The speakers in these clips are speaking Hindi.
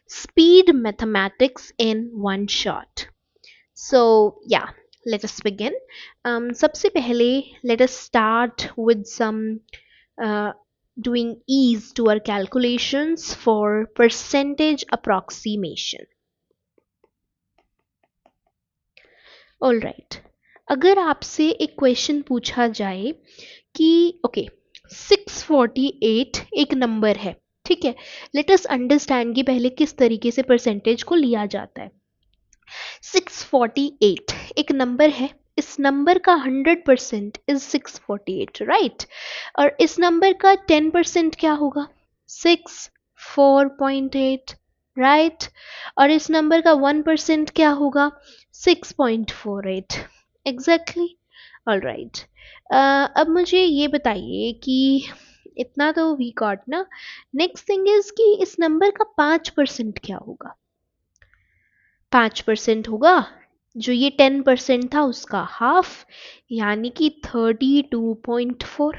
speed mathematics in one shot. So yeah, let us begin. सबसे पहले let us start with some uh, doing ease to our calculations for percentage approximation. All right. अगर आपसे एक क्वेश्चन पूछा जाए कि ओके 648 एक नंबर है, ठीक है, लेट अस अंडरस्टैंड कि पहले किस तरीके से परसेंटेज को लिया जाता है. 648 एक नंबर है, इस नंबर का 100% इज 648, राइट. और इस नंबर का 10% क्या होगा? 64.8, राइट. और इस नंबर का 1% क्या होगा? 6.48, एग्जैक्टली. All right. अब मुझे ये बताइए कि इतना तो वी गॉट ना. नेक्स्ट थिंग इज कि इस नंबर का 5% क्या होगा? 5% होगा जो ये 10% था उसका हाफ, यानी कि 32.4,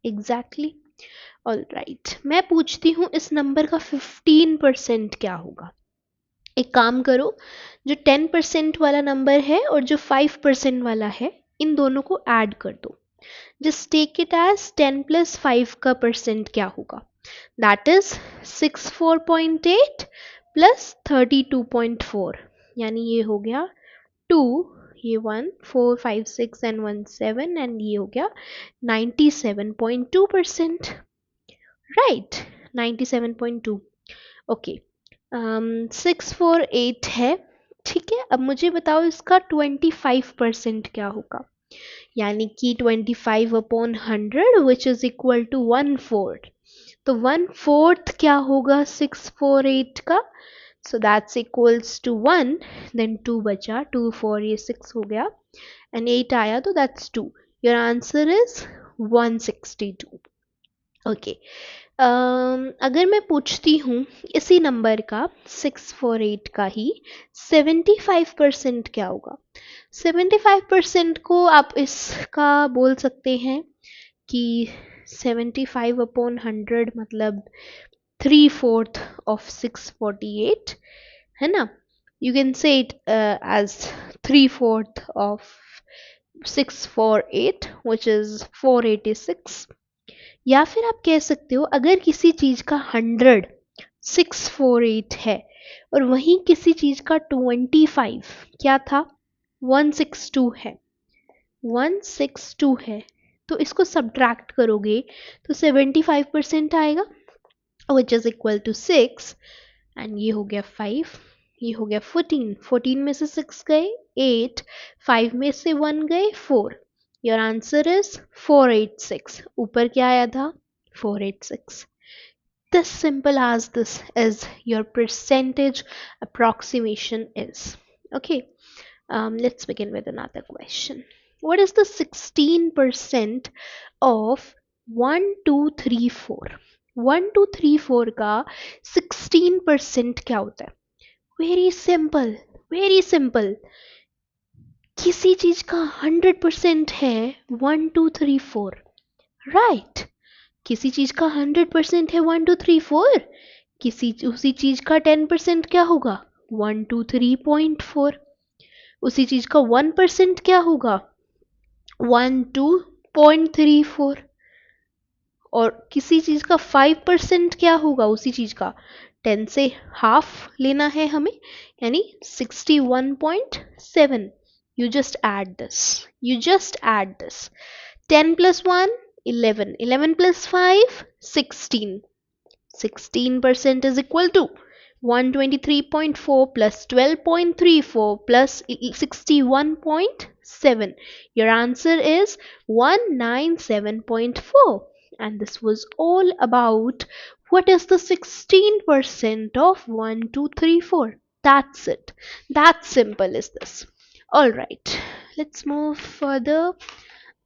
एग्जैक्टली. All right. मैं पूछती हूँ इस नंबर का 15% क्या होगा? एक काम करो, जो 10% वाला नंबर है और जो 5% वाला है, इन दोनों को ऐड कर दो. Just take it as 10 plus 5 का परसेंट क्या होगा? दैट इज 64.8 प्लस 32.4, यानी ये हो गया 2, ये 1 4 5 6 एंड 1 7, एंड ये हो गया 97.2%, राइट. 97.2. ओके. 648 है, ठीक है. अब मुझे बताओ इसका 25% क्या होगा? यानी कि 25 upon 100 which is equal to 1/4. तो 1/4 क्या होगा 648 का? So that's equals to 1. Then 2 बचा, 2 4 ये 6 हो गया, एंड 8 आया तो that's 2. Your answer is 162. Okay. अगर मैं पूछती हूँ इसी नंबर का 648 का ही 75% क्या होगा? 75% को आप इसका बोल सकते हैं कि 75 अपॉन 100 मतलब 3/4 ऑफ 648, है ना. You can say it as 3/4 of 648 which is 486. या फिर आप कह सकते हो अगर किसी चीज का 100 648 है और वहीं किसी चीज का 25 क्या था 162 है, 162 है, तो इसको सब्ट्रैक्ट करोगे तो 75% आएगा which is equal to 6, and ये हो गया 5, ये हो गया 14, 14 में से 6 गए 8, 5 में से 1 गए 4. Your answer is 486. ऊपर क्या आया था? 486. This simple as this is your percentage approximation is. Okay. Let's begin with another question. What is the 16% of 1 2 3 4? 1 2 3 4 का 16% क्या होता है? Very simple, very simple. किसी चीज का 100% है 1 2 3 4, राइट. किसी चीज का 100% है 1 2 3 4. किसी उसी चीज का 10% क्या होगा? 123.4. उसी चीज का 1% क्या होगा? 12.34. और किसी चीज का 5% क्या होगा? उसी चीज का 10 से हाफ लेना है हमें, यानी 61.7. You just add this. You just add this. 10 plus 1, 11. 11 plus 5, 16. 16% is equal to 123.4 plus 12.34 plus 61.7. Your answer is 197.4. And this was all about what is the 16% of 1, 2, 3, 4. That's it. That simple is this. Alright, let's move further.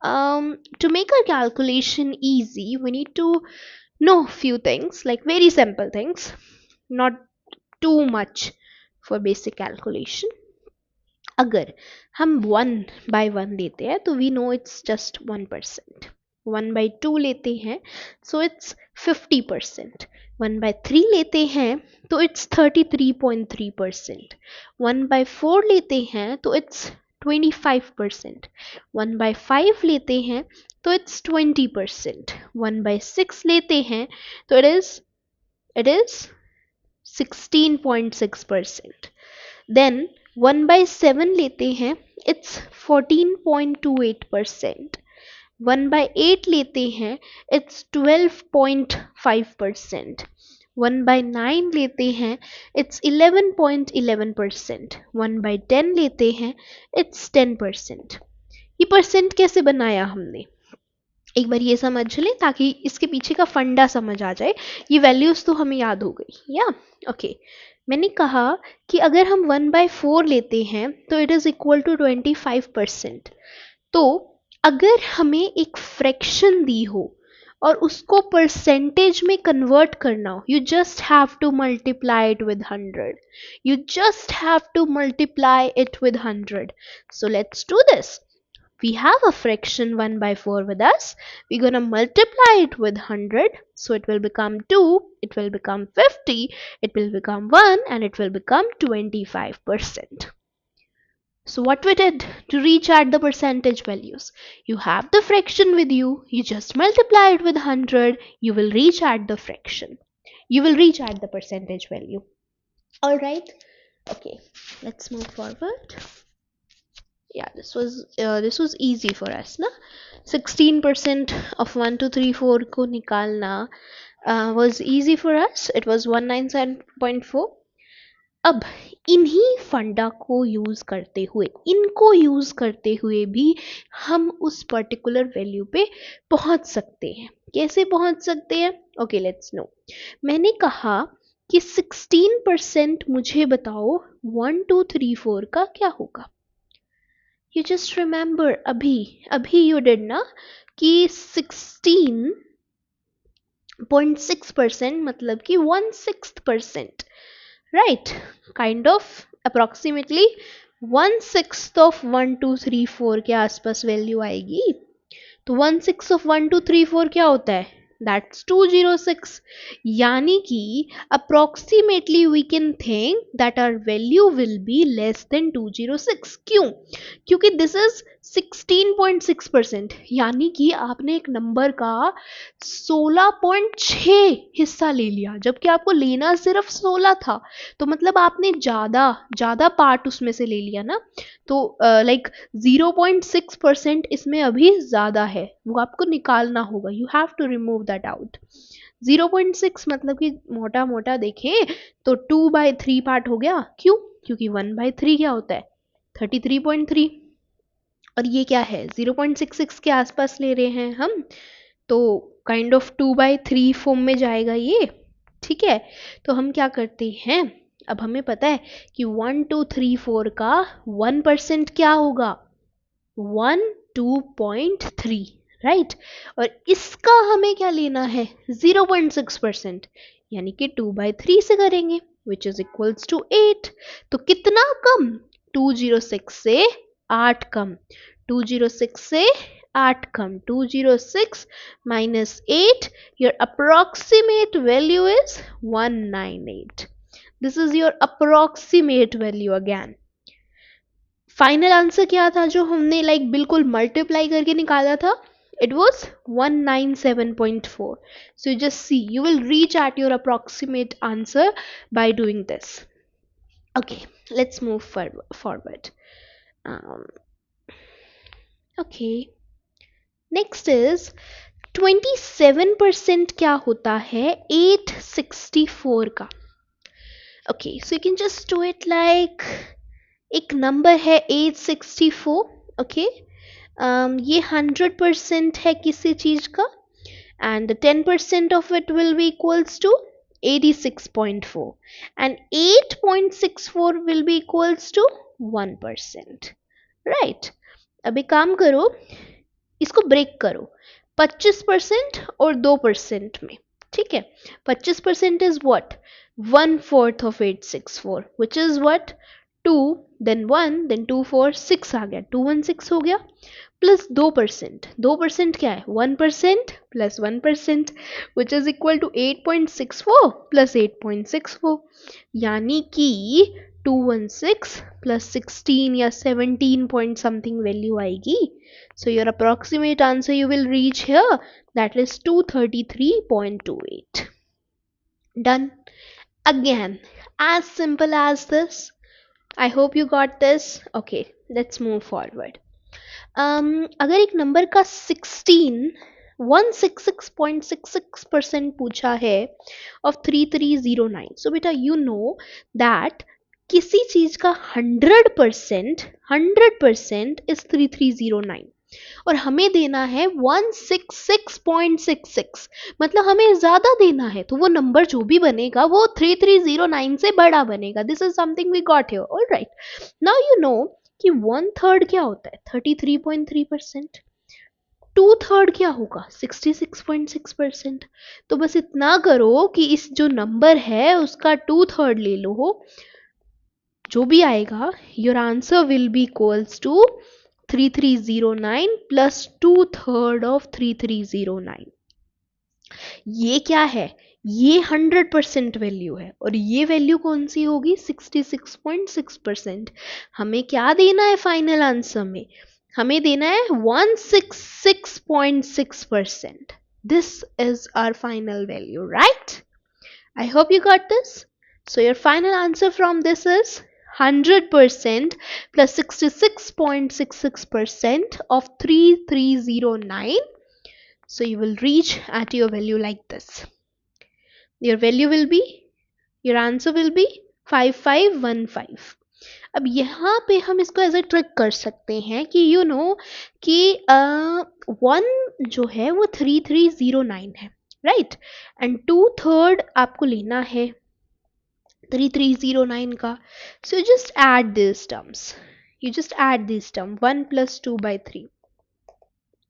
To make our calculation easy, we need to know few things, like very simple things, not too much for basic calculation. अगर हम 1 by 1 लेते हैं तो we know it's just 1%. 1/2 लेते हैं सो इट्स 50%, 1/3 लेते हैं तो इट्स 33.3%, 1/4 लेते हैं तो इट्स 25%, 1/5 लेते हैं तो इट्स 20%, 1/6 लेते हैं तो it is 16.6%, then 1/7 लेते हैं इट्स 14.28%, 1/8 लेते हैं इट्स 12.5%, 1/9 लेते हैं इट्स 11.11%, 1/10 लेते हैं इट्स 10%। ये परसेंट कैसे बनाया हमने, एक बार ये समझ लें ताकि इसके पीछे का फंडा समझ आ जाए। ये वैल्यूज तो हमें याद हो गई या ओके। मैंने कहा कि अगर हम 1/4 लेते हैं तो इट इज इक्वल टू 25%। तो अगर हमें एक फ्रैक्शन दी हो और उसको परसेंटेज में कन्वर्ट करना हो, you just have to multiply it with 100, you just have to multiply it with 100। So let's do this. We have a fraction 1/4 with us. We're going to multiply it with 100. So it will become 2, it will become 50, it will become 1, and it will become 25%. So what we did to reach at the percentage values? You have the fraction with you. You just multiply it with 100. You will reach at the fraction. You will reach at the percentage value. Alright. Okay. Let's move forward. Yeah, this was easy for us na. 16% of 1 2 3 4 को निकालना was easy for us. It was 197.4. अब इन्हीं फंडा को यूज करते हुए, इनको यूज करते हुए भी हम उस पर्टिकुलर वैल्यू पे पहुंच सकते हैं। कैसे पहुंच सकते हैं? Okay let's no. मैंने कहा कि 16% मुझे बताओ 1 2 3 4 का क्या होगा। You just remember अभी you did ना कि 16.6% मतलब कि 1/6%, right? Kind of approximately 1/6 of 1 2 3 4 के आसपास वैल्यू आएगी। तो 1/6 of 1 2 3 4 क्या होता है? That's 206. यानी कि approximately we can think that our value will be less than 206. क्यों? क्योंकि this is 16.6%, यानी कि आपने एक नंबर का 16.6 हिस्सा ले लिया, जबकि आपको लेना सिर्फ 16 था। तो मतलब आपने ज़्यादा पार्ट उसमें से ले लिया ना। तो लाइक 0.6% इसमें अभी ज़्यादा है, वो आपको निकालना होगा। You have to remove that out. 0.6 मतलब कि मोटा मोटा देखें तो 2/3 पार्ट हो गया। क्यों? क्योंकि 1/3 क्या होता है? 33.3। और ये क्या है? 0.66 के आसपास ले रहे हैं हम, तो काइंड ऑफ 2/3 फॉर्म में जाएगा ये। ठीक है, तो हम क्या करते हैं, अब हमें पता है कि 1 2 3 4 का 1% क्या होगा? 12.3, राइट। और इसका हमें क्या लेना है? 0.6%, यानी कि 2/3 से करेंगे, विच इज इक्वल्स टू 8। तो कितना कम? 206 से 8 कम, 206 से 8 कम, 206 minus 8, your approximate value is 198. This is your approximate value again. Final answer क्या था जो हमने बिल्कुल मल्टीप्लाई करके निकाला था? It was 197.4. So you just see, you will reach at your approximate answer by doing this. Okay, let's move forward. Okay, next is 27% क्या होता है 864 का? Okay, so you can just do it like एक नंबर है 864. ओके, ये 100% है किसी चीज का, and 10% of it will be equals to 86.4 and 8.64 will be equals to 1%, right. अब एक काम करो, इसको ब्रेक करो 25% और 2% में। ठीक है, 25% is what? 1/4 of 864, which is what? 2 then 1 then 2 4 6 आ गया, 216 हो गया। प्लस 2%, 2% क्या है 1% plus 1%, which is equal to 8.64 plus 8.64, यानी कि 216 प्लस 16 या 17 पॉइंट समथिंग वैल्यू आएगी. So your approximate answer you will reach here, that is 233.28. Done. Again, as simple as this. I hope you got this. Okay, let's move forward. अगर एक नंबर का 166.66% पूछा है of 3309, so बेटा you know that किसी चीज का 100% is 3309 और हमें देना है 166.66, मतलब हमें ज्यादा देना है, तो वो नंबर जो भी बनेगा वो 3309 से बड़ा बनेगा. This is something we got here. Alright, now you know कि 1/3 क्या होता है 33.3%, 2/3 क्या होगा 66.6%. तो बस इतना करो कि इस जो नंबर है उसका 2/3 ले लो, जो भी आएगा your answer will be equals to 3309 plus 2/3 of 3309. ये क्या है, ये 100% वैल्यू है और ये वैल्यू कौन सी होगी 66.6%. हमें क्या देना है फाइनल आंसर में, हमें देना है 166.6%. This is our final value, right? I hope you got this. So your final answer from this is 100% plus 66.66% of 3309. So you will reach at your value like this. Your value will be, your answer will be 5515. अब यहाँ पे हम इसको एज ए ट्रिक कर सकते हैं कि यू नो कि 1 जो है वो 3309 है, राइट? एंड 2/3 आपको लेना है 3309 का. So you just add these terms. You just add this term 1 plus 2 by 3.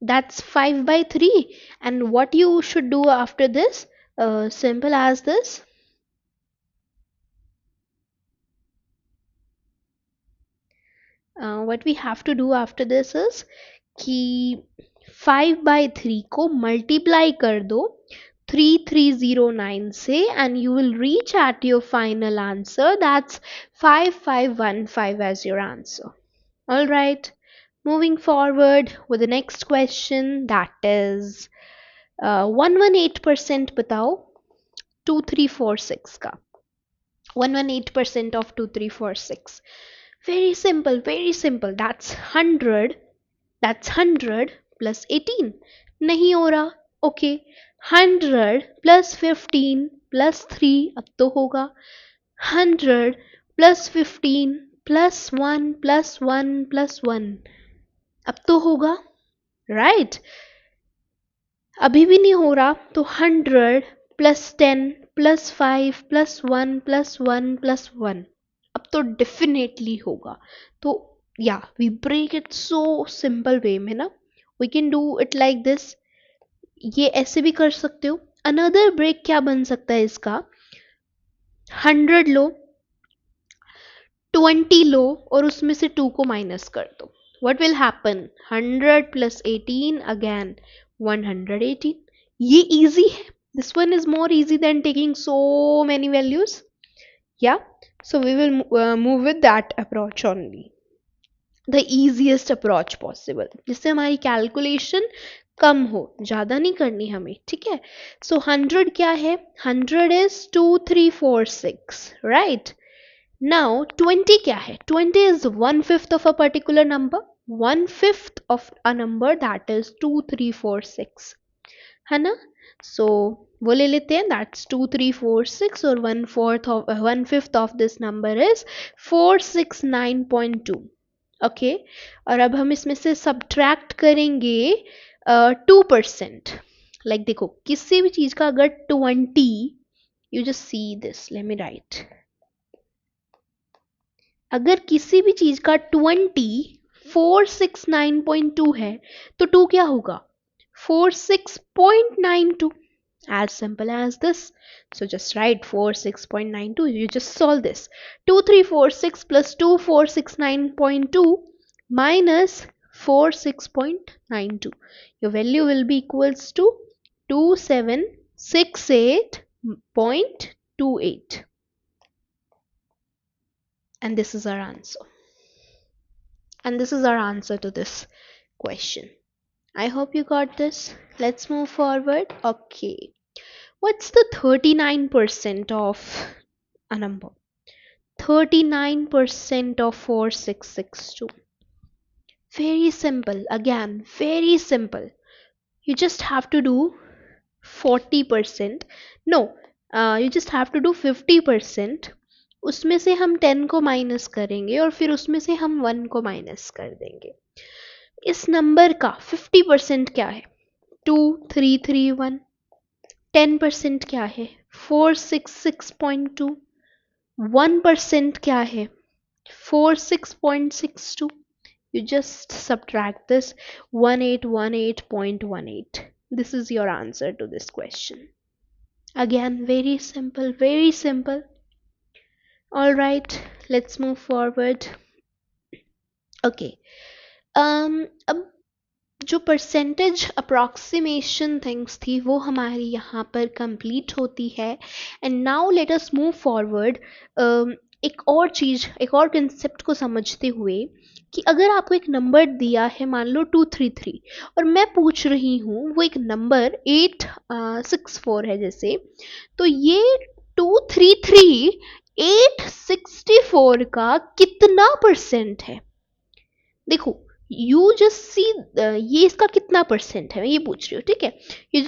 That's 5 by 3. And what you should do after this? Simple as this. What we have to do after this is कि 5 by 3 को multiply कर दो 3309 से and you will reach at your final answer. That's 5515 as your answer. All right, moving forward with the next question, that is 118% बताओ 2346 का. 118% of 2346. Very simple, very simple. That's 100. That's 100 plus 18. नहीं हो रहा. Okay. 100 plus 15 plus 3 अब तो होगा. 100 plus 15 plus 1 plus 1 plus 1 अब तो होगा, right? अभी भी नहीं हो रहा, तो 100 plus 10 plus 5 plus 1 plus 1 plus 1 अब तो डेफिनेटली होगा. तो या we break it so simple way में ना, we can do it like this. ये ऐसे भी कर सकते हो. अनदर ब्रेक क्या बन सकता है इसका, 100 लो, 20 लो और उसमें से 2 को माइनस कर दो. What will happen, 100 plus 18 again 118. ये इजी है. This one is more easy than taking so many values. या so we will move with that approach only, the easiest approach possible, जिससे हमारी कैलकुलेशन कम हो, ज़्यादा नहीं करनी हमें, ठीक है? सो 100 क्या है, 100 इज 2346, राइट? नाउ 20 क्या है, 20 is 1/5 of a particular number, 1/5 of a number that is 2346, है ना? सो वो ले लेते हैं, दैट्स 2346 और 1/5 of this number is 469.2. Okay, और अब हम इसमें से सब्ट्रैक्ट करेंगे 2%. लाइक देखो किसी भी चीज का अगर 20, you just see this, let me right. अगर किसी भी चीज का 20 469.2 है तो 2 क्या होगा 46.92. As simple as this. So just write 46.92. You just solve this. 2346 plus 2469.2 minus 46.92. Your value will be equals to 2768.28. And this is our answer. And this is our answer to this question. I hope you got this. Let's move forward. Okay. What's the 39% of a number? 39% of 4662. Very simple. Again, very simple. You just have to do 40%. No, you just have to do 50%. उसमें से हम 10 को माइनस करेंगे और फिर उसमें से हम 1 को माइनस कर देंगे. इस नंबर का 50% क्या है? 2331. 10% क्या है? 466.2. 1% क्या है? 46.62. You just subtract this. 1818.18. This is your answer to this question. Again, very simple, very simple. All right, let's move forward. Okay. अब जो परसेंटेज अप्रॉक्सीमेशन थिंग्स थी वो हमारी यहाँ पर कंप्लीट होती है. And now let us move forward एक और चीज़, एक और कंसेप्ट को समझते हुए कि अगर आपको एक नंबर दिया है, मान लो 233, और मैं पूछ रही हूँ वो एक नंबर 864 है जैसे, तो ये 233 864 का कितना परसेंट है? देखो, यू जस्ट सी ये इसका कितना परसेंट है, मैं ये पूछ रही हूँ, ठीक है.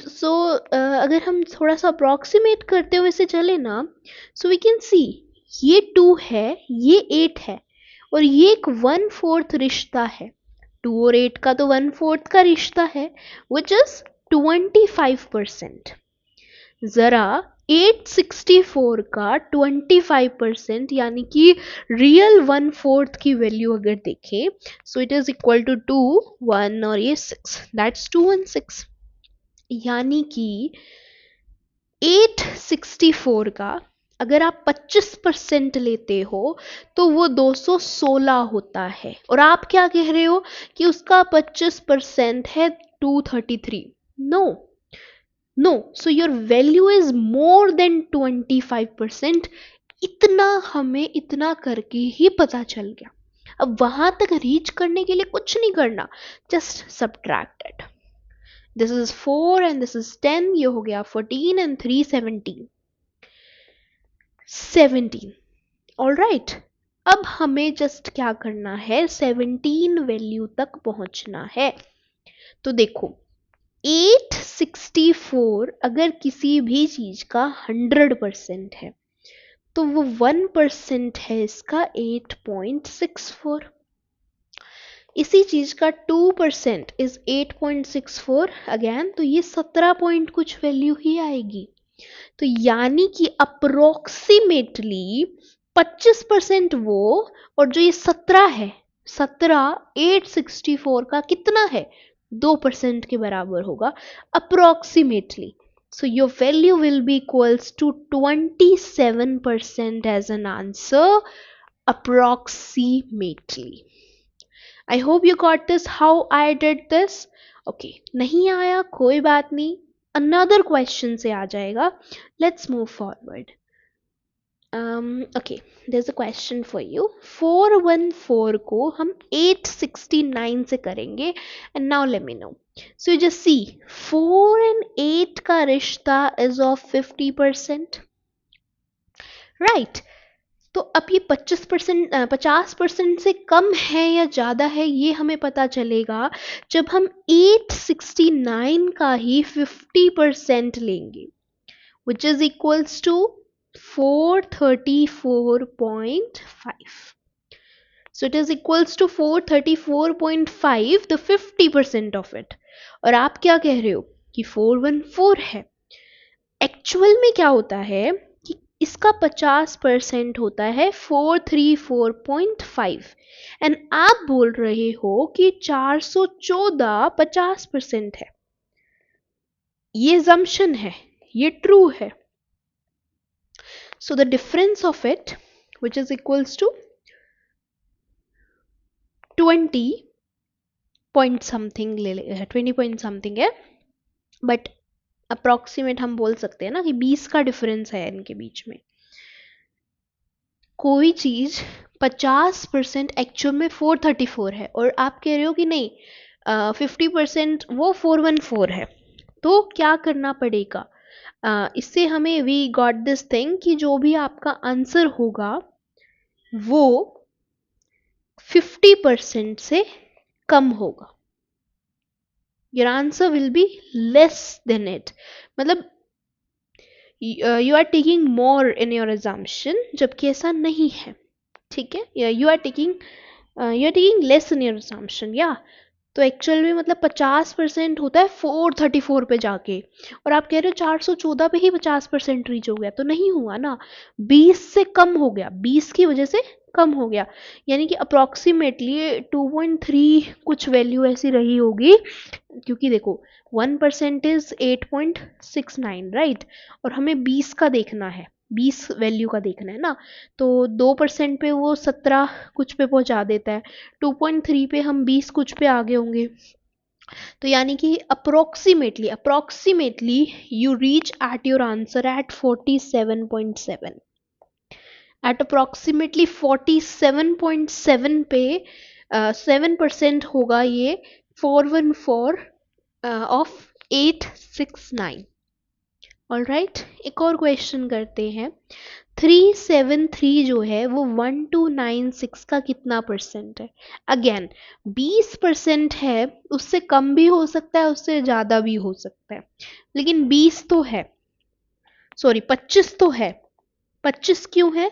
सो अगर हम थोड़ा सा अप्रॉक्सीमेट करते हुए से चले ना, सो वी कैन सी ये 2 है, ये 8 है, और ये एक 1/4 रिश्ता है. 2 और 8 का तो 1/4 का रिश्ता है, विच इज 25%. जरा 864 का 25% यानी कि रियल 1/4 की वैल्यू अगर देखें, so it is equal to 2, 1 और ये 6, दैट्स 216. यानी कि 864 का अगर आप 25% लेते हो तो वो 216 होता है, और आप क्या कह रहे हो कि उसका 25% है 233. No, so your value is more than 25%. इतना हमें इतना करके ही पता चल गया. अब वहां तक रीच करने के लिए कुछ नहीं करना, just subtract it. This is 4 and this is 10, ये हो गया 14 एंड 3 17. ऑल राइट, अब हमें जस्ट क्या करना है, 17 वैल्यू तक पहुंचना है. तो देखो, 864 अगर किसी भी चीज का 100% है तो वो 1% है इसका 8.64. इसी चीज का 2% इज 8.64 अगेन, तो ये 17 पॉइंट कुछ वैल्यू ही आएगी. तो यानी कि अप्रोक्सीमेटली 25% वो, और जो ये 17 है, 17 864 का कितना है, 2% के बराबर होगा approximately. So your value will be equals to 27% as an answer approximately. I hope you got this how I did this. Okay, नहीं आया कोई बात नहीं, another question से आ जाएगा. Let's move forward. Okay, there's a question for you. 414 को हम 869 से करेंगे. And now let me know. So you just see 4 and 8 का रिश्ता is of 50%. Right. तो अब ये 50% से कम है या ज़्यादा है ये हमें पता चलेगा जब हम 869 का ही 50% लेंगे, which is equals to 434.5. So it is equals to 434.5, the 50% of it. और आप क्या कह रहे हो कि 414 है. एक्चुअल में क्या होता है कि इसका 50% होता है 434.5, एंड आप बोल रहे हो कि 414 50% है. ये assumption है, ये ट्रू है. So the difference of it, which is equals to 20, point something ले 20 पॉइंट समथिंग है, बट अप्रॉक्सीमेट हम बोल सकते हैं ना कि 20 का डिफरेंस है इनके बीच में। कोई चीज 50% एक्चुअल में 434 है और आप कह रहे हो कि नहीं 50% वो 414 है, तो क्या करना पड़ेगा? इससे हमें वी गॉट दिस थिंग कि जो भी आपका आंसर होगा वो 50% से कम होगा। Your answer will be less than it, मतलब you are taking more in your assumption, जबकि ऐसा नहीं है। ठीक है, you are taking less in your assumption, या तो एक्चुअल में मतलब 50% होता है 434 पे जाके, और आप कह रहे हो 414 पे ही 50% रीच हो गया, तो नहीं हुआ ना, 20 से कम हो गया, 20 की वजह से कम हो गया, यानी कि अप्रोक्सीमेटली 2.3 कुछ वैल्यू ऐसी रही होगी, क्योंकि देखो 1% इज 8.69 राइट, और हमें 20 का देखना है, 20 वैल्यू का देखना है ना, तो 2% पे वो 17 कुछ पे पहुंचा देता है, 2.3 पे हम 20 कुछ पे आगे होंगे, तो यानी कि approximately you reach at your answer at 47.7, at approximately 47.7 पे 7% होगा ये 414 ऑफ 869। ऑल राइट, एक और क्वेश्चन करते हैं। 373 जो है वो 1296 का कितना परसेंट है? अगेन 20% है, उससे कम भी हो सकता है, उससे ज़्यादा भी हो सकता है, लेकिन 20 तो है, सॉरी 25 तो है। 25 क्यों है?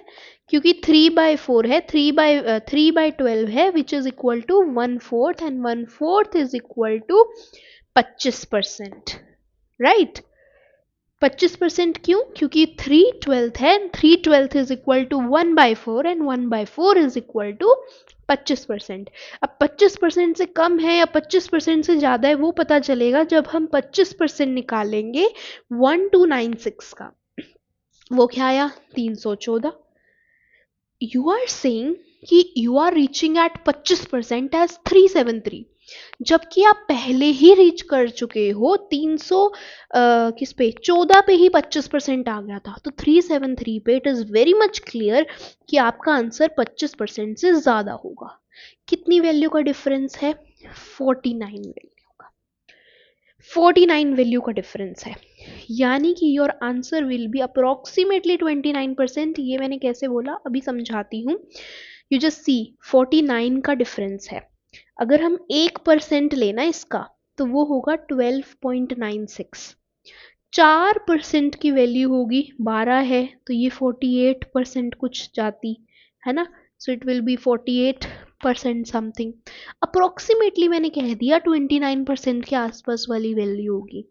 क्योंकि 3/4 है, 3/12 है, which is equal to 1/4, and 1/4 is equal to 25%, right. 25% क्यों? क्योंकि 3/12 है, 3/12 is equal to 1/4, and 1/4 is equal to 25%। अब 25% से कम है या 25% से ज़्यादा है वो पता चलेगा जब हम 25% निकालेंगे 1296 का, वो क्या आया? 314। यू आर सेइंग कि you are reaching at 25% as 373, जबकि आप पहले ही रीच कर चुके हो 300 किस पे 14 पे ही 25% आ गया था, तो 373 पे it is very much clear कि आपका आंसर 25% से ज़्यादा होगा। कितनी वैल्यू का डिफरेंस है? 49 वैल्यू का, 49 वैल्यू का डिफरेंस है, यानी कि your answer will B approximately 29%। ये मैंने कैसे बोला अभी समझाती हूँ। यू जस्ट सी 49 का डिफरेंस है, अगर हम 1% लेना इसका तो वो होगा 12.96, 4% की वैल्यू होगी 12 है तो ये 48% कुछ जाती है ना, so it will B 48% something, approximately मैंने कह दिया 29% के आसपास वाली वैल्यू होगी।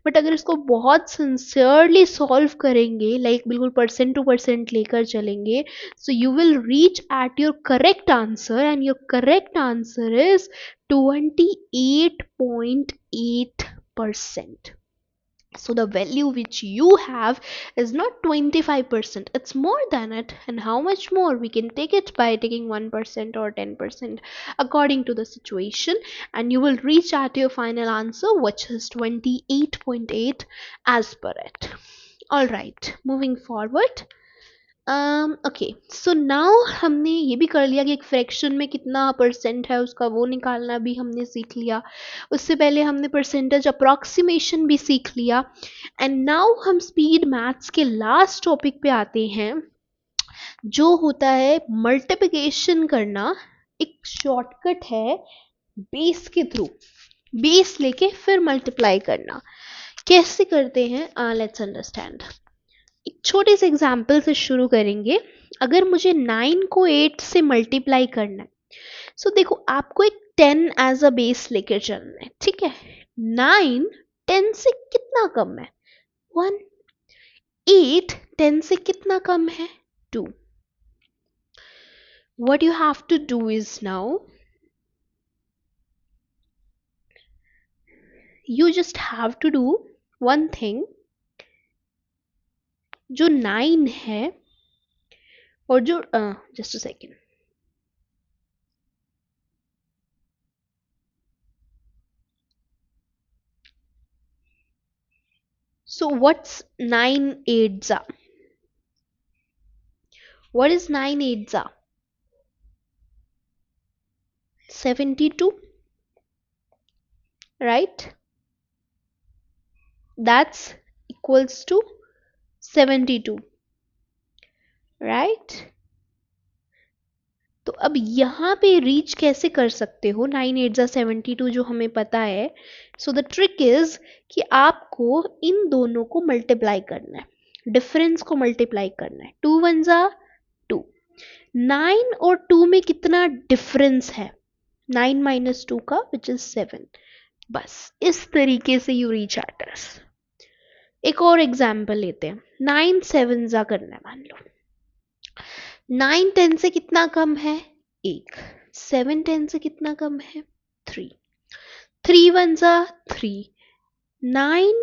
बट अगर इसको बहुत सिंसियरली सॉल्व करेंगे, लाइक बिल्कुल परसेंट टू परसेंट लेकर चलेंगे, so you will reach at your correct answer, and your correct answer is 28.8%. So the value which you have is not 25%, it's more than it. And how much more? We can take it by taking 1% or 10% according to the situation, and you will reach at your final answer, which is 28.8 as per it. All right, moving forward. Okay, so now हमने ये भी कर लिया कि एक फ्रैक्शन में कितना परसेंट है उसका वो निकालना भी हमने सीख लिया, उससे पहले हमने परसेंटेज अप्रॉक्सीमेशन भी सीख लिया, एंड नाउ हम स्पीड मैथ्स के लास्ट टॉपिक पे आते हैं, जो होता है मल्टीप्लिकेशन करना। एक शॉर्टकट है बेस के थ्रू, बेस लेके फिर मल्टीप्लाई करना। कैसे करते हैं लेट्स अंडरस्टैंड। एक छोटे से एग्जाम्पल से शुरू करेंगे। अगर मुझे 9 को 8 से मल्टीप्लाई करना है, सो देखो आपको एक 10 एज अ बेस लेकर चलना है, ठीक है। 9 10 से कितना कम है? 1। 8 10 से कितना कम है? 2। What you have to do is now you just have to do one thing, जो 9 है और जो just a second, So what's 9 eights? What is 9 eights? 72, right? That's equals to 72, right? तो अब यहाँ पे रीच कैसे कर सकते हो 9 8 72 जो हमें पता है. सो द ट्रिक इज कि आपको इन दोनों को मल्टीप्लाई करना है, डिफरेंस को मल्टीप्लाई करना है. 2 1 2. 9 और 2 में कितना डिफरेंस है? 9 माइनस 2 का विच इज 7. बस इस तरीके से यू रीच एटर्स. एक और एग्जाम्पल लेते हैं. 9 7 करना है मान लो. 9 10 से कितना कम है? 1. 7 10 से कितना कम है? 3. 3 1 3. 9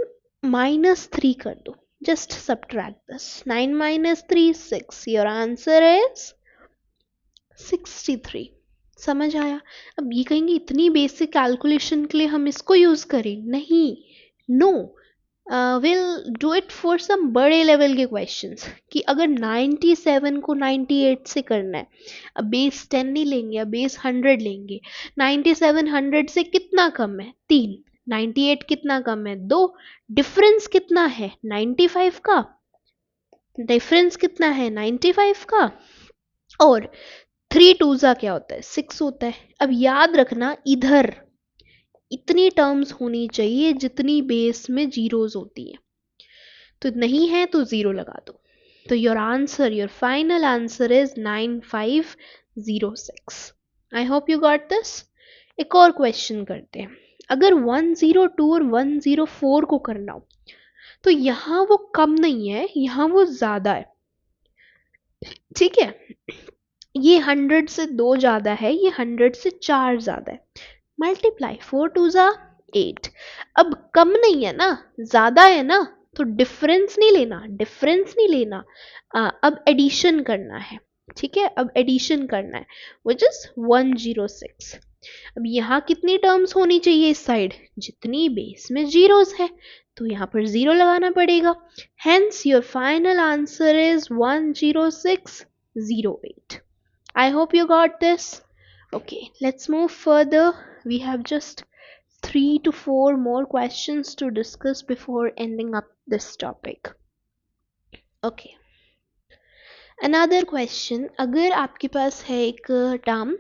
माइनस 3 कर दो. Just subtract this. 9 minus 3 6. Your answer is 63. समझ आया? अब ये कहेंगे इतनी बेसिक कैलकुलेशन के लिए हम इसको यूज करें? नहीं, no. Will do it for some बड़े लेवल के क्वेश्चंस कि अगर 97 को 98 से करना है, अब बेस 10 नहीं लेंगे, अब बेस 100 लेंगे. 97 100 से कितना कम है? 3. 98 कितना कम है? 2. डिफरेंस कितना है? 95 का. डिफरेंस कितना है? 95 का. और 3 2 क्या होता है? 6 होता है. अब याद रखना इधर इतनी टर्म्स होनी चाहिए जितनी बेस में जीरोस होती है. तो नहीं है तो 0 लगा दो. तो your answer, your final answer is 9506. I hope you got this. एक और क्वेश्चन करते हैं. अगर 102 और 104 को करना हो तो यहां वो कम नहीं है, यहां वो ज्यादा है. ठीक है, ये 100 से 2 ज्यादा है, ये 100 से 4 ज्यादा है. मल्टीप्लाई 4 2 8. अब कम नहीं है ना, ज्यादा है ना, तो डिफरेंस नहीं लेना, डिफरेंस नहीं लेना. अब एडिशन करना है. ठीक है, अब एडिशन करना है विच इज 106. अब यहाँ कितनी टर्म्स होनी चाहिए इस साइड? जितनी बेस में जीरोस है, तो यहाँ पर 0 लगाना पड़ेगा. Hence your final answer is 10608. I hope you got this. Okay, let's move further. We have just 3 to 4 more questions to discuss before ending up this topic. Okay. Another question. अगर आपके पास है एक term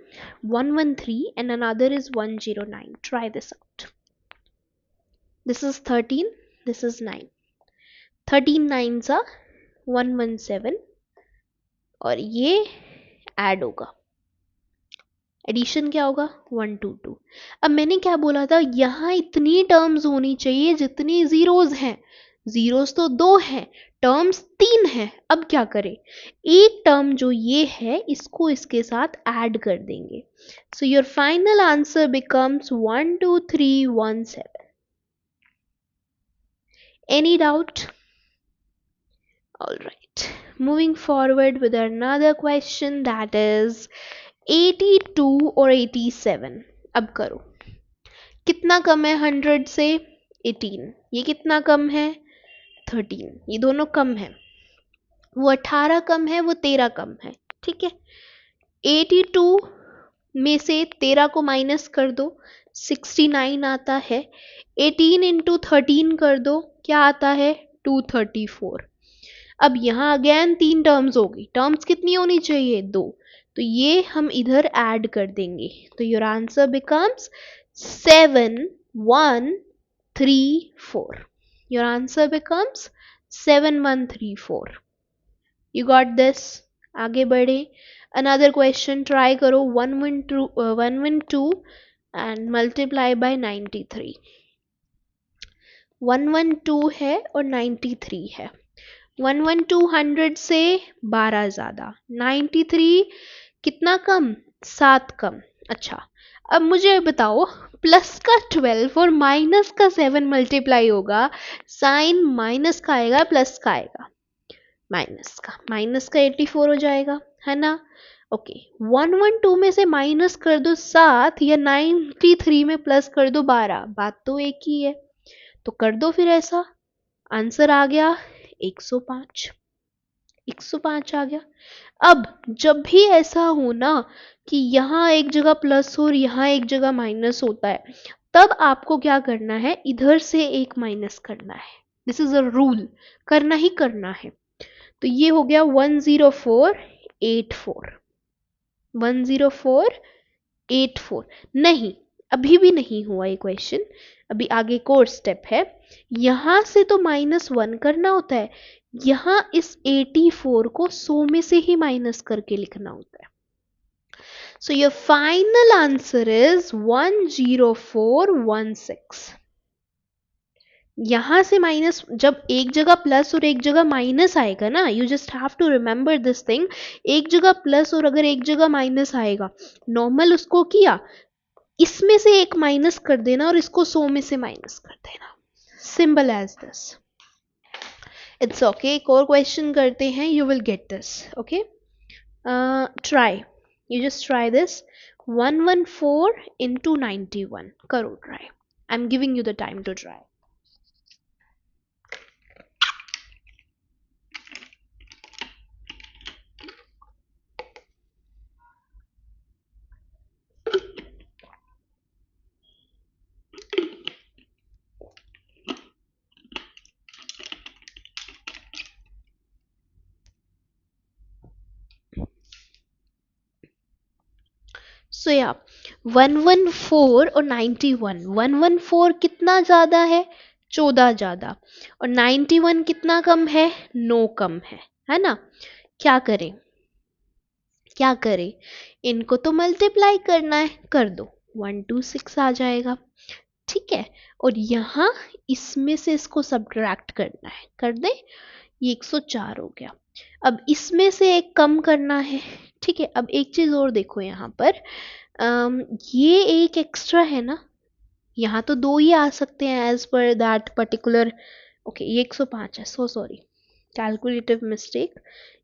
113 and another is 109. Try this out. This is 13. This is 9. 13 9s are 117 और ये add होगा. एडिशन क्या होगा? 122. अब मैंने क्या बोला था? यहाँ इतनी टर्म्स होनी चाहिए जितनी जीरोस हैं. जीरोस तो 2 हैं, टर्म्स 3 हैं. अब क्या करें? एक टर्म जो ये है इसको इसके साथ ऐड कर देंगे. सो your final answer becomes 12317. Any doubt? Alright, moving forward with another question, that is 82 और 87. अब करो. कितना कम है 100 से? 18. ये कितना कम है? 13. ये दोनों कम है. वो 18 कम है, वो 13 कम है. ठीक है, 82 में से 13 को माइनस कर दो, 69 आता है. 18 इंटू 13 कर दो, क्या आता है? 234. अब यहाँ अगेन 3 टर्म्स होगी. टर्म्स कितनी होनी चाहिए? 2. तो ये हम इधर ऐड कर देंगे. तो your answer becomes 7134. Your answer becomes 7134. You got this? आगे बढ़े. अनदर क्वेश्चन ट्राई करो. 112 एंड मल्टीप्लाई बाय 93. 112 है और 93 है. 112 100 से 12 ज़्यादा. 93 कितना कम? 7 कम. अच्छा, अब मुझे बताओ, प्लस का 12 और माइनस का 7 मल्टीप्लाई होगा, साइन माइनस का आएगा प्लस का आएगा? माइनस का. माइनस का 84 हो जाएगा, है ना? ओके, 112 में से माइनस कर दो 7 या 93 में प्लस कर दो 12. बात तो एक ही है, तो कर दो फिर ऐसा. आंसर आ गया 105। 105 आ गया। अब जब भी ऐसा हो ना कि यहाँ एक जगह प्लस और यहाँ एक जगह माइनस होता है, तब आपको क्या करना है, इधर से एक माइनस करना है। दिस इज अ रूल, करना ही करना है। तो ये हो गया 10484। 10484 नहीं, अभी भी नहीं हुआ ये क्वेश्चन। अभी आगे एक और स्टेप है। यहां से तो -1 करना होता है, यहां इस 84 को 100 में से ही माइनस करके लिखना होता है। सो योर फाइनल आंसर इज 10416। यहां से माइनस, जब एक जगह प्लस और एक जगह माइनस आएगा ना, you just have to remember this thing. एक जगह प्लस और अगर एक जगह माइनस आएगा, नॉर्मल उसको किया, इसमें से एक माइनस कर देना और इसको 100 में से माइनस कर देना। Simple as this. It's okay, एक और क्वेश्चन करते हैं, you will get this. Okay, try, you just try this. 114 into 91 करो try. I am giving you the time to try. So या 114 और 91, 114 कितना ज्यादा है, 14 ज्यादा, और 91 कितना कम है, 9 कम है ना। क्या करें, क्या करें, इनको तो मल्टीप्लाई करना है, कर दो, 126 आ जाएगा। ठीक है, और यहाँ इसमें से इसको सब्ट्रैक्ट करना है, कर दे, ये 104 हो गया। अब इसमें से एक कम करना है। ठीक है, अब एक चीज और देखो यहाँ पर, ये एक एक्स्ट्रा है ना, यहाँ तो दो ही आ सकते हैं as per that particular. Okay, ये 105 है, सो सॉरी, कैलकुलेटिव मिस्टेक।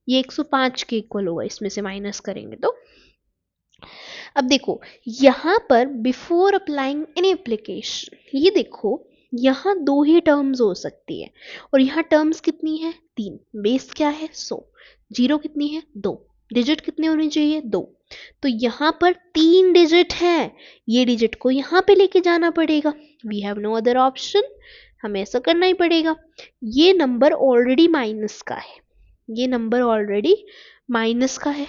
ये 105 के इक्वल होगा, इसमें से माइनस करेंगे तो। अब देखो यहाँ पर बिफोर अप्लाइंग एनी एप्लीकेशन, ये देखो यहाँ दो ही टर्म्स हो सकती है, और यहाँ टर्म्स कितनी है, 3। बेस क्या है, 100। जीरो कितनी है, 2। डिजिट कितने होने चाहिए, 2। तो यहाँ पर 3 डिजिट है, ये डिजिट को यहाँ पे लेके जाना पड़ेगा। We have no other option, हमें ऐसा करना ही पड़ेगा। ये नंबर ऑलरेडी माइनस का है, ये नंबर ऑलरेडी माइनस का है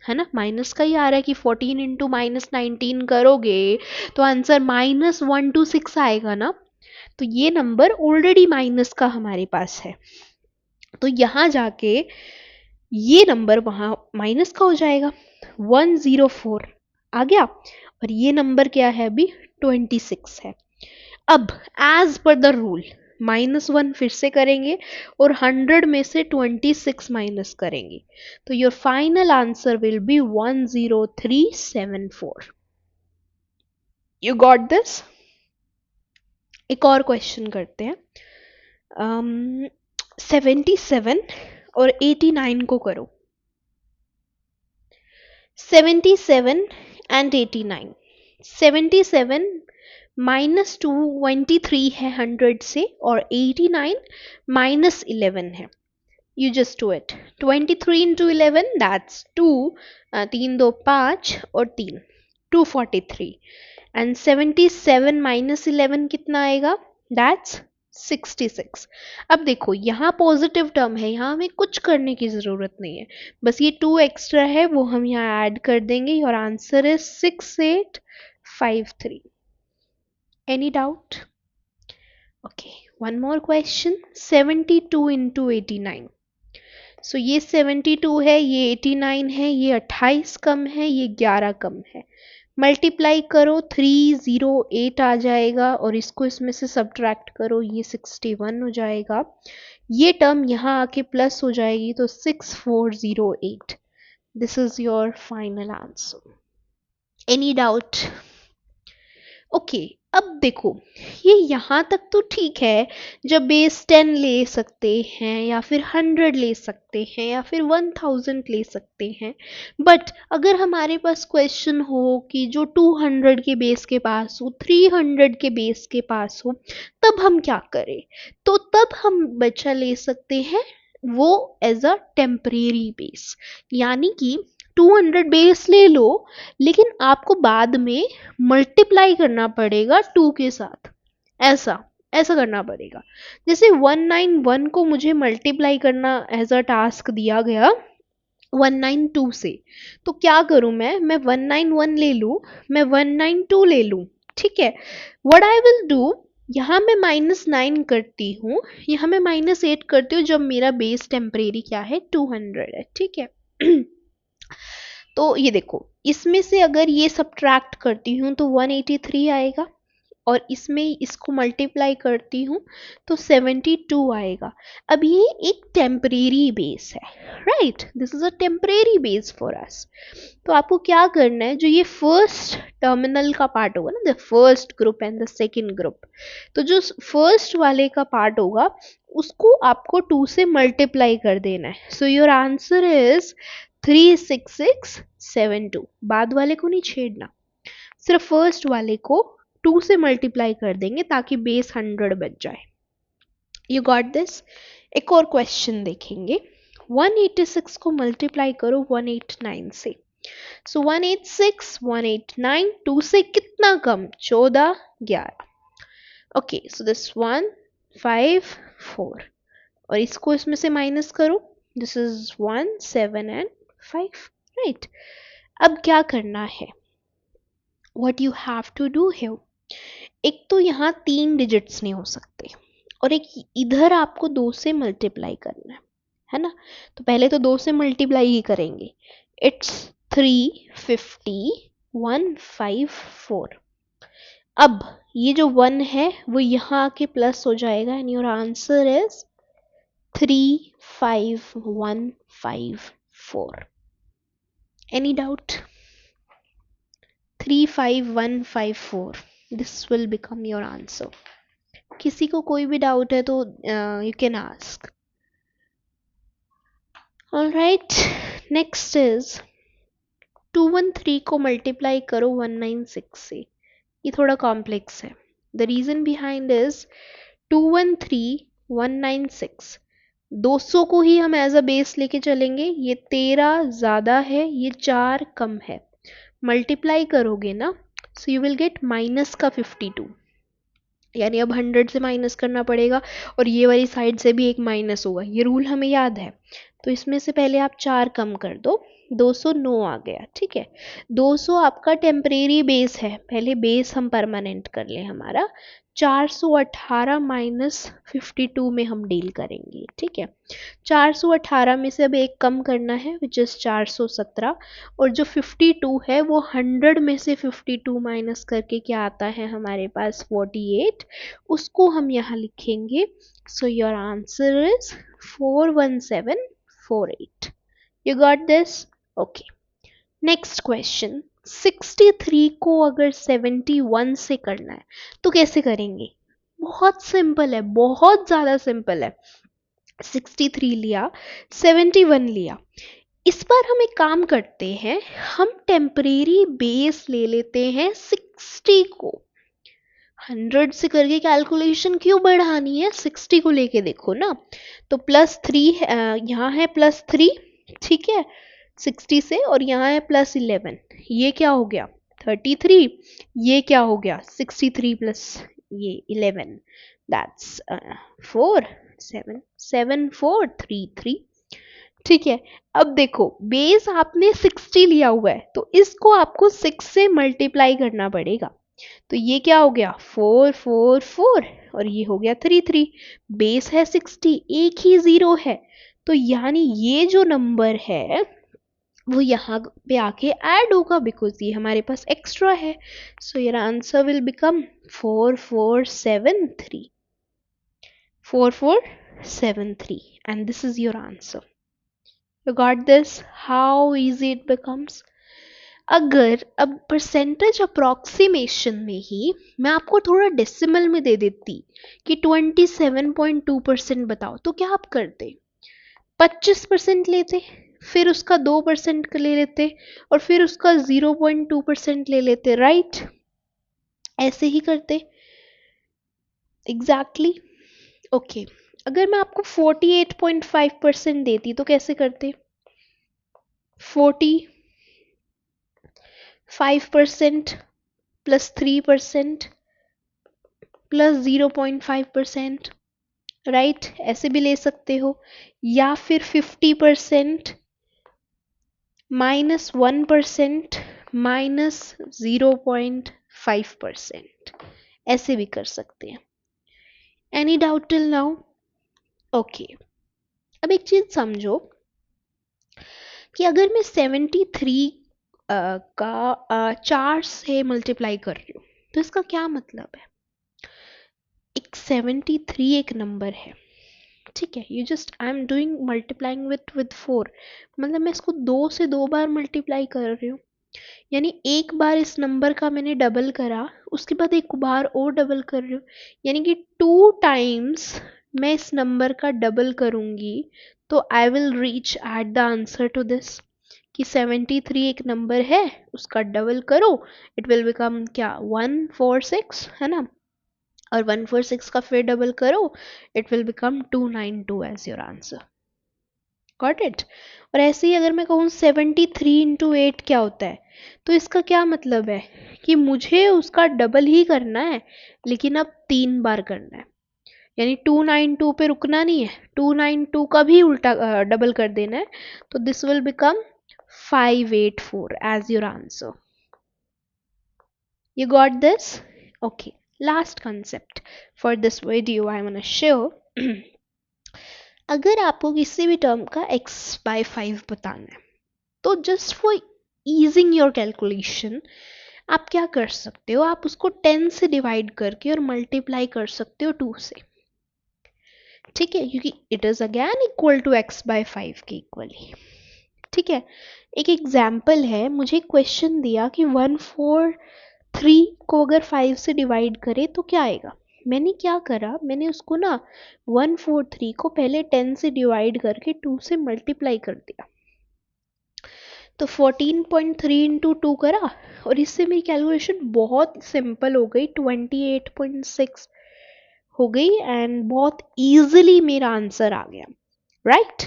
ना, माइनस का ही आ रहा है कि 14 इंटू -19 करोगे तो आंसर -126 आएगा ना। तो ये नंबर ऑलरेडी माइनस का हमारे पास है, तो यहां जाके ये नंबर वहां माइनस का हो जाएगा, 104 आ गया। और ये नंबर क्या है अभी, 26 है। अब एज पर द रूल -1 फिर से करेंगे और 100 में से 26 माइनस करेंगे, तो your final answer will B 10374। You got this. एक और क्वेश्चन करते हैं। 77 और 89 को करो। 77 एंड 89। 77 -223 है 100 से, और 89 -11 है। You just do it. 23 into 11, that's 2. 3 2 5 और 3, 243. And 77 -11 कितना आएगा, that's 66। अब देखो यहाँ पॉजिटिव टर्म है, यहाँ हमें कुछ करने की ज़रूरत नहीं है, बस ये 2 एक्स्ट्रा है वो हम यहाँ ऐड कर देंगे। और answer is 6853। Any doubt? Okay, one more question. 72 into 89। सो ये 72 है, ये 89 है, ये 28 कम है, ये 11 कम है। मल्टीप्लाई करो, 308 आ जाएगा, और इसको इसमें से सब्ट्रैक्ट करो, ये 61 हो जाएगा। ये टर्म यहाँ आके प्लस हो जाएगी, तो 6408। This is your final answer. Any doubt? Okay, अब देखो, ये यहाँ तक तो ठीक है, जब बेस 10 ले सकते हैं या फिर 100 ले सकते हैं या फिर 1000 ले सकते हैं। बट अगर हमारे पास क्वेश्चन हो कि जो 200 के बेस के पास हो, 300 के बेस के पास हो, तब हम क्या करें? तो तब हम बच्चा ले सकते हैं वो एज अ टेम्परेरी बेस, यानी कि 200 बेस ले लो, लेकिन आपको बाद में मल्टीप्लाई करना पड़ेगा 2 के साथ। ऐसा ऐसा करना पड़ेगा। जैसे 191 को मुझे मल्टीप्लाई करना एज अ टास्क दिया गया 192 से, तो क्या करूं मैं 191 ले लूं, मैं 192 ले लूं, ठीक है। व्हाट आई विल डू, यहाँ मैं -9 करती हूँ, यहाँ मैं -8 करती हूँ, जब मेरा बेस टेम्परेरी क्या है 200 है, ठीक है। तो ये देखो, इसमें से अगर ये सब्ट्रैक्ट करती हूँ तो 183 आएगा, और इसमें इसको मल्टीप्लाई करती हूँ तो 72 आएगा। अब ये एक टेम्परेरी बेस है, right, this is a temporary base for us. तो आपको क्या करना है, जो ये फर्स्ट टर्मिनल का पार्ट होगा ना, the first group and the second group, तो जो फर्स्ट वाले का पार्ट होगा उसको आपको 2 से मल्टीप्लाई कर देना है। So your answer is 36672। बाद वाले को नहीं छेड़ना, सिर्फ फर्स्ट वाले को 2 से मल्टीप्लाई कर देंगे ताकि बेस 100 बच जाए। You got this. एक और क्वेश्चन देखेंगे। 186 को मल्टीप्लाई करो 189 से। सो 186, 189, 2 से कितना कम, 14, 11। ओके, सो दिस 1, 5, 4, और इसको इसमें से माइनस करो, दिस इज 1, 7 एंड 5, राइट। अब क्या करना है, what you have to do है, एक तो यहाँ 3 डिजिट्स नहीं हो सकते, और एक इधर आपको 2 से मल्टीप्लाई करना है ना। तो पहले तो 2 से मल्टीप्लाई ही करेंगे। इट्स 350 154। अब ये जो 1 है वो यहाँ आके प्लस हो जाएगा, and your answer is 35154। Any doubt? 35154, this will become your answer. किसी को कोई भी डाउट है तो you can ask. Alright, next is 213 को मल्टीप्लाई करो 196 से। ये थोड़ा कॉम्प्लेक्स है। द रीजन बिहाइंड इज 213 196, 200 को ही हम एज अ बेस लेके चलेंगे, ये 13 ज़्यादा है, ये 4 कम है, मल्टीप्लाई करोगे ना, so you will get minus का 52, यानी अब 100 से माइनस करना पड़ेगा, और ये वाली साइड से भी एक माइनस होगा, ये रूल हमें याद है। तो इसमें से पहले आप 4 कम कर दो, 209 आ गया, ठीक है। 200 आपका टेम्परेरी बेस है, पहले बेस हम परमानेंट कर ले हमारा। 418 माइनस 52 में हम डील करेंगे, ठीक है। 418 में से अब एक कम करना है, विच इज़ 417, और जो 52 है वो 100 में से 52 माइनस करके क्या आता है हमारे पास 48, उसको हम यहाँ लिखेंगे। So your answer is 41748। You got this? Okay, next question. 63 को अगर 71 से करना है तो कैसे करेंगे? बहुत सिंपल है, बहुत ज़्यादा सिंपल है। 63 लिया, 71 लिया, इस बार हम एक काम करते हैं, हम टेम्परेरी बेस ले लेते हैं 60 को। 100 से करके कैलकुलेशन क्यों बढ़ानी है, 60 को लेके देखो ना। तो +3 यहाँ है +3, ठीक है, 60 से, और यहाँ है +11, ये क्या हो गया 33, ये क्या हो गया 63 प्लस ये 11, दैट्स 4 7 7 4 3 3, ठीक है। अब देखो, बेस आपने 60 लिया हुआ है, तो इसको आपको 6 से मल्टीप्लाई करना पड़ेगा। तो ये क्या हो गया 4 4 4, और ये हो गया 3 3। बेस है 60, एक ही ज़ीरो है, तो यानी ये जो नंबर है वो यहाँ पे आके ऐड होगा, बिकॉज ये हमारे पास एक्स्ट्रा है। So your answer will become 4473, 4473, and this is your answer. You got this? How easy it becomes? अगर अब परसेंटेज अप्रॉक्सीमेशन में ही मैं आपको थोड़ा डेसिमल में दे देती कि 27.2% बताओ, तो क्या आप करते? 25% लेते, फिर उसका 2% ले लेते, और फिर उसका 0.2% ले लेते, राइट? ऐसे ही करते एग्जैक्टली। ओके, अगर मैं आपको 48.5% देती तो कैसे करते? 45% प्लस 3% प्लस 0.5%, राइट? ऐसे भी ले सकते हो, या फिर 50% माइनस 1% माइनस 0.5%, ऐसे भी कर सकते हैं। Any doubt till now? Okay, अब एक चीज समझो कि अगर मैं 73 का 4 से मल्टीप्लाई कर रही हूँ, तो इसका क्या मतलब है? एक 73 एक नंबर है, ठीक है? You just I am doing multiplying with 4, मतलब मैं इसको 2 से 2 बार मल्टीप्लाई कर रही हूँ, यानी एक बार इस नंबर का मैंने डबल करा, उसके बाद एक बार और डबल कर रही हूँ, यानी कि 2 टाइम्स मैं इस नंबर का डबल करूँगी तो I will reach at the answer to this, कि 73 एक नंबर है, उसका डबल करो, इट विल बिकम क्या? 146, है ना? और 146 का फिर डबल करो, it will become 292 as your answer. Got it? और ऐसे ही अगर मैं कहूँ 73 इंटू 8 क्या होता है, तो इसका क्या मतलब है कि मुझे उसका डबल ही करना है, लेकिन अब 3 बार करना है, यानी 292 पे रुकना नहीं है, 292 का भी उल्टा डबल कर देना है, तो this will become 584 as your answer. You got this? Okay, last concept for this video I want to show. अगर आपको किसी भी टर्म का x by 5 बताना है, तो just for easing your calculation आप क्या कर सकते हो? आप उसको 10 से डिवाइड करके और मल्टीप्लाई कर सकते हो 2 से, ठीक है? क्योंकि it is again equal to x by 5 के इक्वली, ठीक है? एक एग्जाम्पल है, मुझे क्वेश्चन दिया कि 143 को अगर 5 से डिवाइड करे तो क्या आएगा? मैंने क्या करा, मैंने उसको ना 143 को पहले 10 से डिवाइड करके 2 से मल्टीप्लाई कर दिया, तो 14.3 इंटू 2 करा, और इससे मेरी कैलकुलेशन बहुत सिंपल हो गई, 28.6 हो गई, एंड बहुत इजीली मेरा आंसर आ गया, right?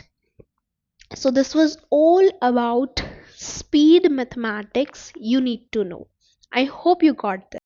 So this was all about speed mathematics you need to know. I hope you got this.